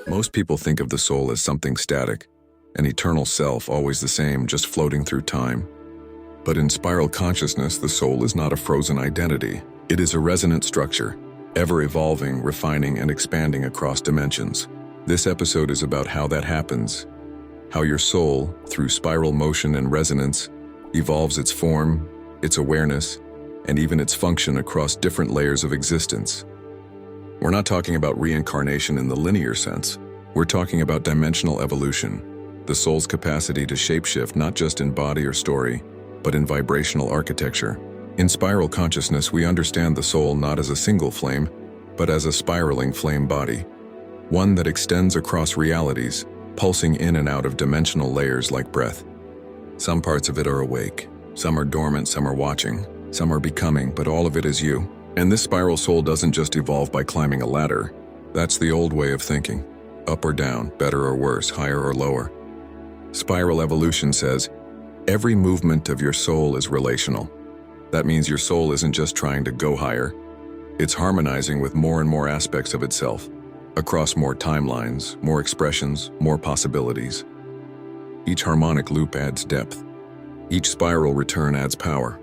Most people think of the soul as something static, an eternal self, always the same, just floating through time. But in spiral consciousness, the soul is not a frozen identity. It is a resonant structure, ever evolving, refining, and expanding across dimensions. This episode is about how that happens, how your soul, through spiral motion and resonance, evolves its form, its awareness, and even its function across different layers of existence. We're not talking about reincarnation in the linear sense. We're talking about dimensional evolution, the soul's capacity to shapeshift not just in body or story, but in vibrational architecture. In spiral consciousness, we understand the soul not as a single flame, but as a spiraling flame body, one that extends across realities, pulsing in and out of dimensional layers like breath. Some parts of it are awake, some are dormant, some are watching, some are becoming, but all of it is you. And this spiral soul doesn't just evolve by climbing a ladder. That's the old way of thinking. Up or down, better or worse, higher or lower. Spiral evolution says, every movement of your soul is relational. That means your soul isn't just trying to go higher. It's harmonizing with more and more aspects of itself, across more timelines, more expressions, more possibilities. Each harmonic loop adds depth. Each spiral return adds power.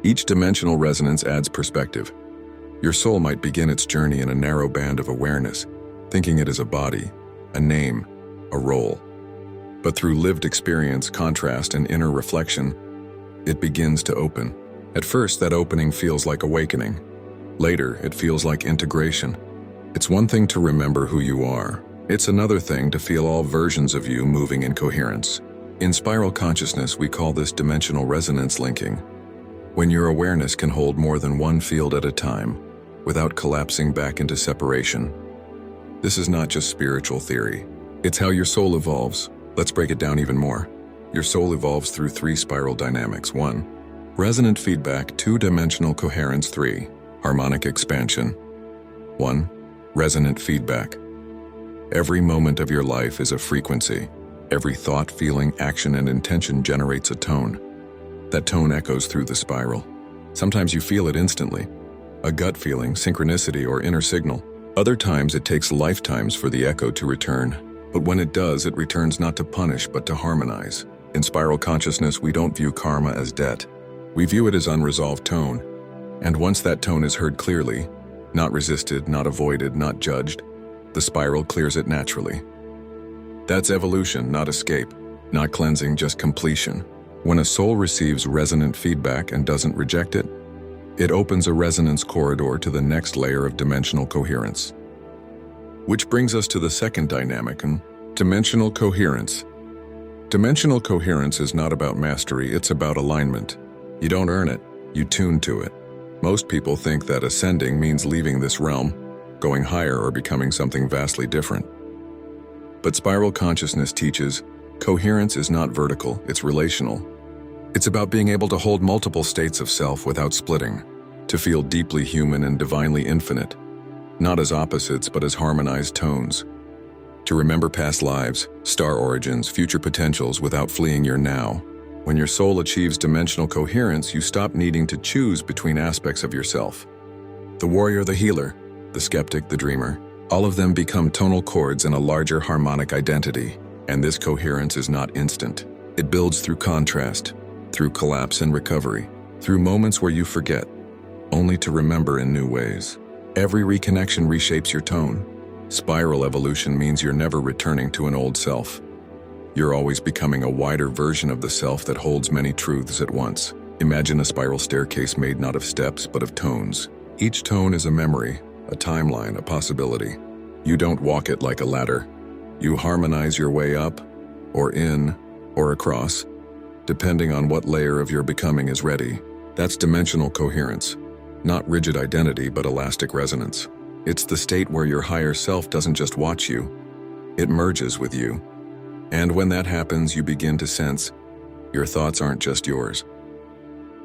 Each dimensional resonance adds perspective. Your soul might begin its journey in a narrow band of awareness, thinking it is a body, a name, a role. But through lived experience, contrast, and inner reflection, it begins to open. At first, that opening feels like awakening. Later, it feels like integration. It's one thing to remember who you are. It's another thing to feel all versions of you moving in coherence. In spiral consciousness, we call this dimensional resonance linking, when your awareness can hold more than one field at a time, without collapsing back into separation. This is not just spiritual theory. It's how your soul evolves. Let's break it down even more. Your soul evolves through 3 spiral dynamics. 1. Resonant feedback. 2. Dimensional coherence. 3. Harmonic expansion. 1. Resonant feedback. Every moment of your life is a frequency. Every thought, feeling, action, and intention generates a tone. That tone echoes through the spiral. Sometimes you feel it instantly, a gut feeling, synchronicity, or inner signal. Other times it takes lifetimes for the echo to return. But when it does, it returns not to punish, but to harmonize. In spiral consciousness, we don't view karma as debt. We view it as unresolved tone. And once that tone is heard clearly, not resisted, not avoided, not judged, the spiral clears it naturally. That's evolution, not escape, not cleansing, just completion. When a soul receives resonant feedback and doesn't reject it, it opens a resonance corridor to the next layer of dimensional coherence. Which brings us to the second dynamic, dimensional coherence. Dimensional coherence is not about mastery, it's about alignment. You don't earn it, you tune to it. Most people think that ascending means leaving this realm, going higher or becoming something vastly different. But spiral consciousness teaches, coherence is not vertical, it's relational. It's about being able to hold multiple states of self without splitting, to feel deeply human and divinely infinite, not as opposites but as harmonized tones. To remember past lives, star origins, future potentials without fleeing your now. When your soul achieves dimensional coherence, you stop needing to choose between aspects of yourself. The warrior, the healer, the skeptic, the dreamer, all of them become tonal chords in a larger harmonic identity. And this coherence is not instant. It builds through contrast, through collapse and recovery, through moments where you forget, only to remember in new ways. Every reconnection reshapes your tone. Spiral evolution means you're never returning to an old self. You're always becoming a wider version of the self that holds many truths at once. Imagine a spiral staircase made not of steps but of tones. Each tone is a memory, a timeline, a possibility. You don't walk it like a ladder. You harmonize your way up, or in, or across, depending on what layer of your becoming is ready. That's dimensional coherence. Not rigid identity, but elastic resonance. It's the state where your higher self doesn't just watch you, it merges with you. And when that happens, you begin to sense your thoughts aren't just yours.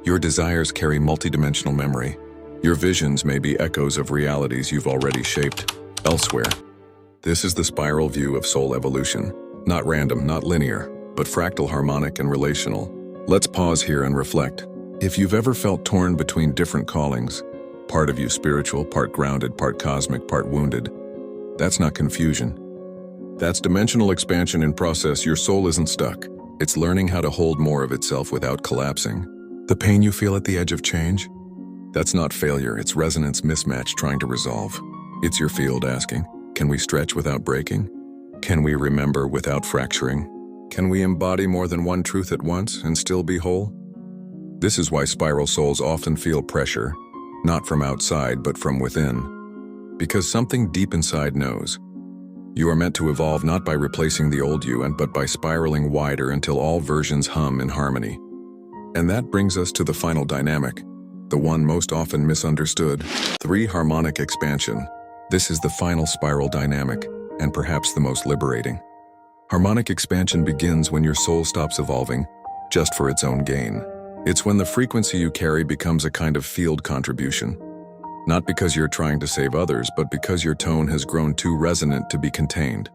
Your desires carry multidimensional memory. Your visions may be echoes of realities you've already shaped elsewhere. This is the spiral view of soul evolution. Not random, not linear, but fractal, harmonic, and relational. Let's pause here and reflect. If you've ever felt torn between different callings, part of you spiritual, part grounded, part cosmic, part wounded, that's not confusion. That's dimensional expansion in process. Your soul isn't stuck. It's learning how to hold more of itself without collapsing. The pain you feel at the edge of change? That's not failure, it's resonance mismatch trying to resolve. It's your field asking, can we stretch without breaking? Can we remember without fracturing? Can we embody more than one truth at once and still be whole? This is why spiral souls often feel pressure, not from outside but from within. Because something deep inside knows. You are meant to evolve not by replacing the old you but by spiraling wider until all versions hum in harmony. And that brings us to the final dynamic, the one most often misunderstood. 3. Harmonic expansion. This is the final spiral dynamic, and perhaps the most liberating. Harmonic expansion begins when your soul stops evolving just for its own gain. It's when the frequency you carry becomes a kind of field contribution. Not because you're trying to save others, but because your tone has grown too resonant to be contained.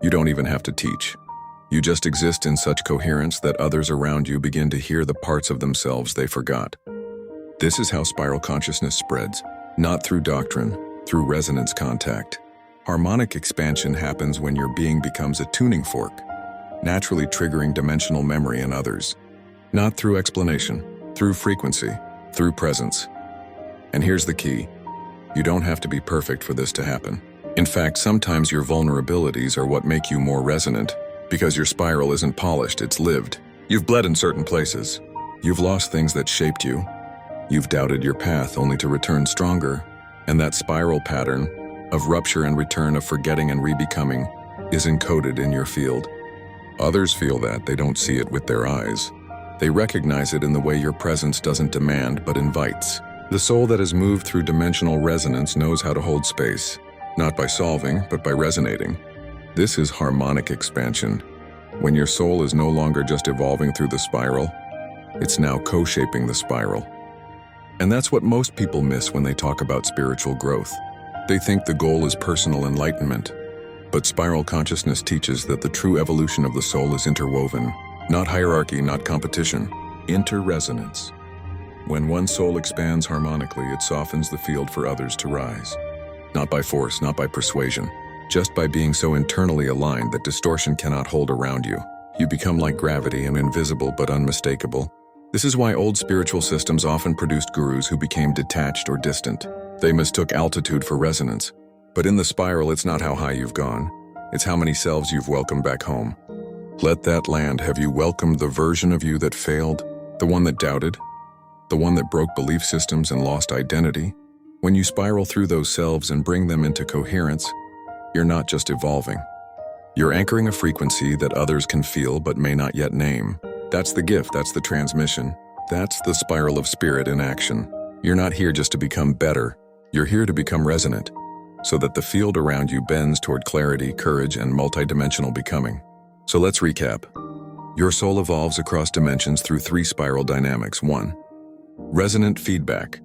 You don't even have to teach. You just exist in such coherence that others around you begin to hear the parts of themselves they forgot. This is how spiral consciousness spreads, not through doctrine, through resonance contact. Harmonic expansion happens when your being becomes a tuning fork, naturally triggering dimensional memory in others. Not through explanation, through frequency, through presence. And here's the key. You don't have to be perfect for this to happen. In fact, sometimes your vulnerabilities are what make you more resonant, because your spiral isn't polished, it's lived. You've bled in certain places. You've lost things that shaped you. You've doubted your path only to return stronger. And that spiral pattern of rupture and return, of forgetting and rebecoming, is encoded in your field. Others feel that, they don't see it with their eyes. They recognize it in the way your presence doesn't demand but invites. The soul that has moved through dimensional resonance knows how to hold space, not by solving, but by resonating. This is harmonic expansion. When your soul is no longer just evolving through the spiral, it's now co-shaping the spiral. And that's what most people miss when they talk about spiritual growth. They think the goal is personal enlightenment. But spiral consciousness teaches that the true evolution of the soul is interwoven. Not hierarchy, not competition. Interresonance. When one soul expands harmonically, it softens the field for others to rise. Not by force, not by persuasion. Just by being so internally aligned that distortion cannot hold around you. You become like gravity and invisible but unmistakable. This is why old spiritual systems often produced gurus who became detached or distant. They mistook altitude for resonance. But in the spiral, it's not how high you've gone. It's how many selves you've welcomed back home. Let that land. Have you welcomed the version of you that failed? The one that doubted? The one that broke belief systems and lost identity? When you spiral through those selves and bring them into coherence, you're not just evolving. You're anchoring a frequency that others can feel but may not yet name. That's the gift, that's the transmission. That's the spiral of spirit in action. You're not here just to become better. You're here to become resonant, so that the field around you bends toward clarity, courage, and multidimensional becoming. So let's recap. Your soul evolves across dimensions through 3 spiral dynamics. 1. Resonant feedback.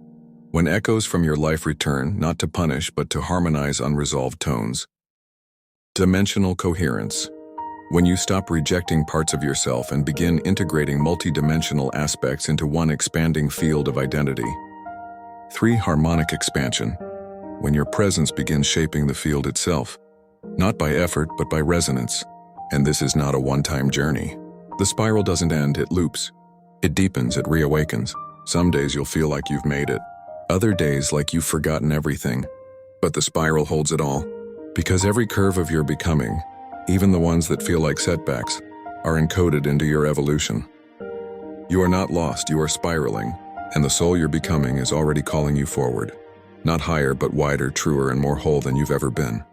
When echoes from your life return, not to punish but to harmonize unresolved tones. Dimensional coherence. When you stop rejecting parts of yourself and begin integrating multidimensional aspects into one expanding field of identity. 3. Harmonic expansion. When your presence begins shaping the field itself, not by effort but by resonance. And this is not a one-time journey. The spiral doesn't end, it loops. It deepens, it reawakens. Some days you'll feel like you've made it. Other days like you've forgotten everything. But the spiral holds it all. Because every curve of your becoming, even the ones that feel like setbacks, are encoded into your evolution. You are not lost, you are spiraling, and the soul you're becoming is already calling you forward. Not higher, but wider, truer, and more whole than you've ever been.